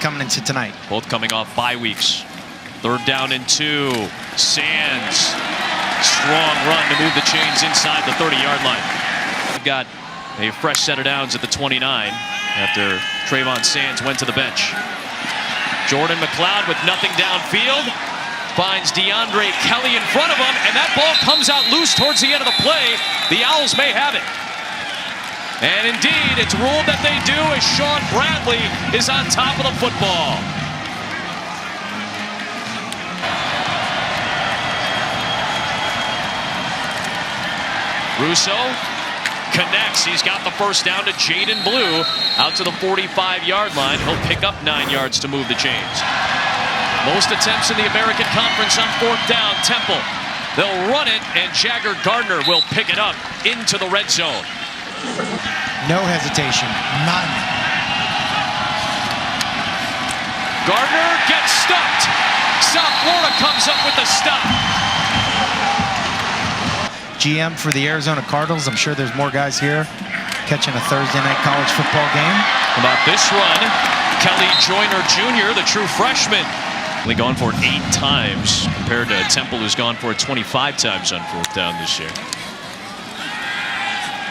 coming into tonight. Both coming off bye weeks. 3rd down and 2. Sands. Strong run to move the chains inside the 30-yard line. We've got a fresh set of downs at the 29 after Trayvon Sands went to the bench. Jordan McLeod with nothing downfield. Finds DeAndre Kelly in front of him, and that ball comes out loose towards the end of the play. The Owls may have it. And indeed, it's ruled that they do as Sean Bradley is on top of the football. Russo connects. He's got the first down to Jaden Blue out to the 45-yard line. He'll pick up 9 yards to move the chains. Most attempts in the American Conference on 4th down. Temple. They'll run it, and Jagger Gardner will pick it up into the red zone. No hesitation. None. Gardner gets stuffed. South Florida comes up with the stop. GM for the Arizona Cardinals. I'm sure there's more guys here catching a Thursday night college football game. About this run, Kelly Joyner Jr., the true freshman. Only gone for it 8 times compared to Temple, who's gone for it 25 times on 4th down this year.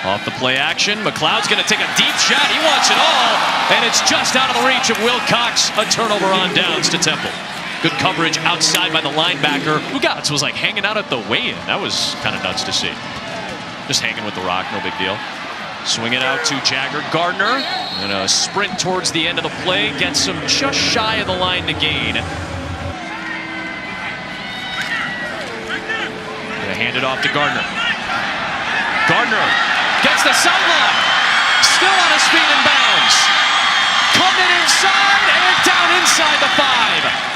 Off the play action, McLeod's going to take a deep shot. He wants it all, and it's just out of the reach of Will Cox. A turnover on downs to Temple. Good coverage outside by the linebacker. Ugats was like hanging out at the weigh-in. That was kind of nuts to see. Just hanging with the rock, no big deal. Swing it out to Jagger Gardner. And a sprint towards the end of the play. Gets him just shy of the line to gain. Gonna hand it off to Gardner. Gardner gets the sideline. Still on his feet in bounds. Coming inside and down inside the 5.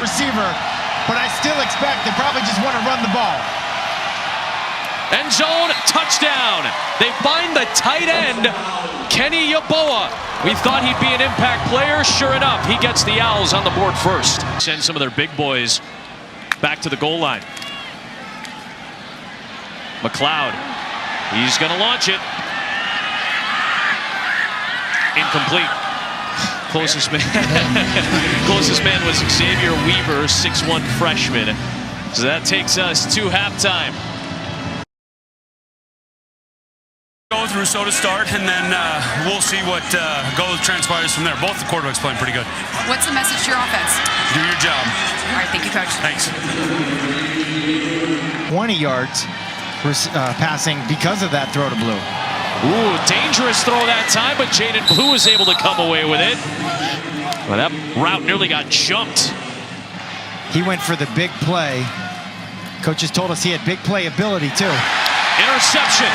Receiver, but I still expect they probably just want to run the ball. End zone, touchdown. They find the tight end, Kenny Yeboah. We thought he'd be an impact player. Sure enough, he gets the Owls on the board first. Send some of their big boys back to the goal line. McLeod, he's going to launch it. Incomplete. Closest man was Xavier Weaver, 6'1" freshman. So that takes us to halftime. Go through so to start, and then we'll see what transpires from there. Both the quarterbacks playing pretty good. What's the message to your offense? Do your job. All right, thank you, Coach. Thanks. 20 yards passing because of that throw to Blue. Ooh, dangerous throw that time, but Jaden Blue was able to come away with it. Well, that route nearly got jumped. He went for the big play. Coaches told us he had big play ability, too. Interception.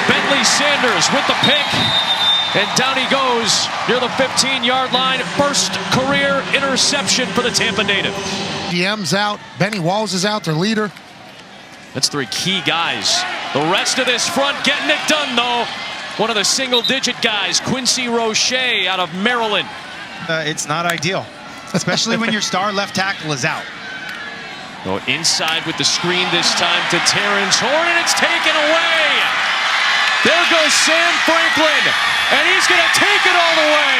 Bentley Sanders with the pick. And down he goes near the 15-yard line. First career interception for the Tampa native. GM's out. Benny Walls is out, their leader. That's 3 key guys. The rest of this front getting it done, though. One of the single-digit guys, Quincy Roche out of Maryland. It's not ideal, especially when your star left tackle is out. Go inside with the screen this time to Terrence Horn, and it's taken away. There goes Sam Franklin, and he's going to take it all the way.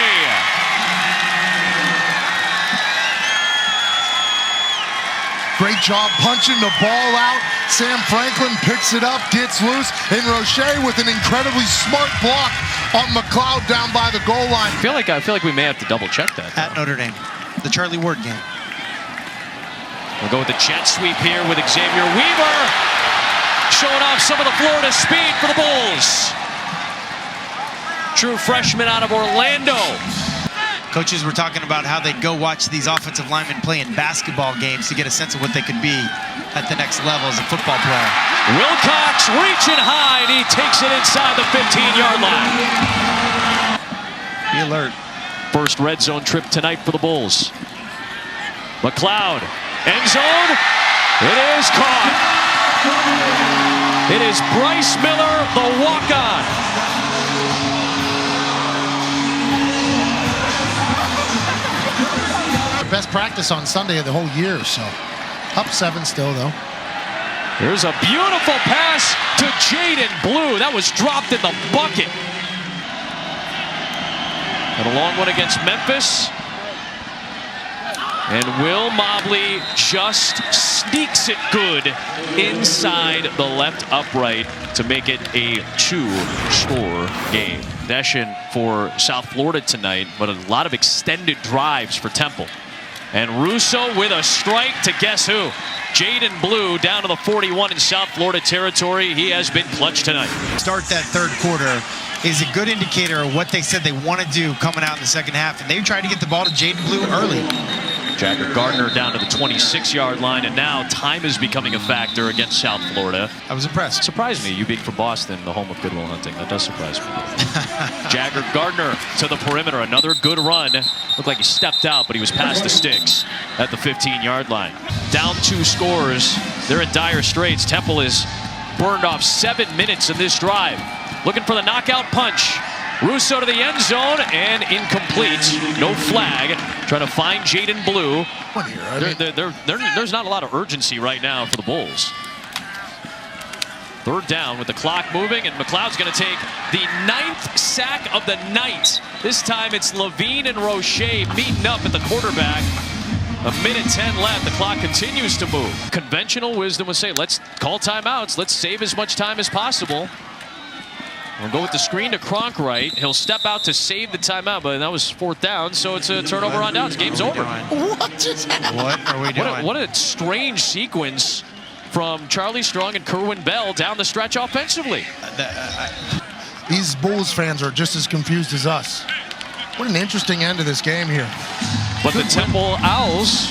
Great job punching the ball out. Sam Franklin picks it up, gets loose, and Roche with an incredibly smart block on McLeod down by the goal line. I feel like we may have to double check that. At Notre Dame, the Charlie Ward game. We'll go with the jet sweep here with Xavier Weaver, showing off some of the Florida speed for the Bulls. True freshman out of Orlando. Coaches were talking about how they'd go watch these offensive linemen play in basketball games to get a sense of what they could be at the next level as a football player. Wilcox reaching high, and he takes it inside the 15-yard line. Be alert. First red zone trip tonight for the Bulls. McLeod, end zone. It is caught. It is Bryce Miller, the walk-on. Best practice on Sunday of the whole year, so up 7 still, though. Here's a beautiful pass to Jaden Blue. That was dropped in the bucket. And a long one against Memphis. And Will Mobley just sneaks it good inside the left upright to make it a 2-score game. Possession for South Florida tonight, but a lot of extended drives for Temple. And Russo with a strike to guess who? Jaden Blue down to the 41 in South Florida territory. He has been clutch tonight. Start that third quarter is a good indicator of what they said they want to do coming out in the second half, and they tried to get the ball to Jaden Blue early. Jagger Gardner down to the 26-yard line, and now time is becoming a factor against South Florida. I was impressed. Surprised me, you being from Boston, the home of Good Will Hunting. That does surprise me. Jagger Gardner to the perimeter, another good run. Looked like he stepped out, but he was past the sticks at the 15-yard line. Down 2 scores. They're in dire straits. Temple has burned off 7 minutes in this drive. Looking for the knockout punch. Russo to the end zone and incomplete. No flag. Trying to find Jaden Blue. There's not a lot of urgency right now for the Bulls. Third down with the clock moving, and McLeod's going to take the 9th sack of the night. This time it's Levine and Roche meeting up at the quarterback. 1:10 left. The clock continues to move. Conventional wisdom would say, let's call timeouts. Let's save as much time as possible. We'll go with the screen to Cronkright. He'll step out to save the timeout, but that was 4th down, so it's a turnover on downs. Game's over. What just happened? What are we doing? What a strange sequence from Charlie Strong and Kerwin Bell down the stretch offensively. These Bulls fans are just as confused as us. What an interesting end to this game here. But the Temple Owls,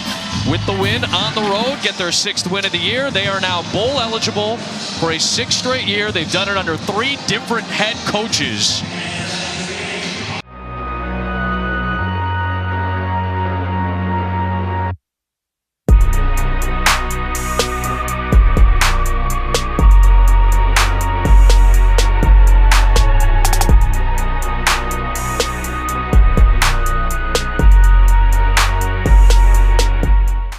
with the win on the road, get their 6th win of the year. They are now bowl eligible for a 6th straight year. They've done it under 3 different head coaches.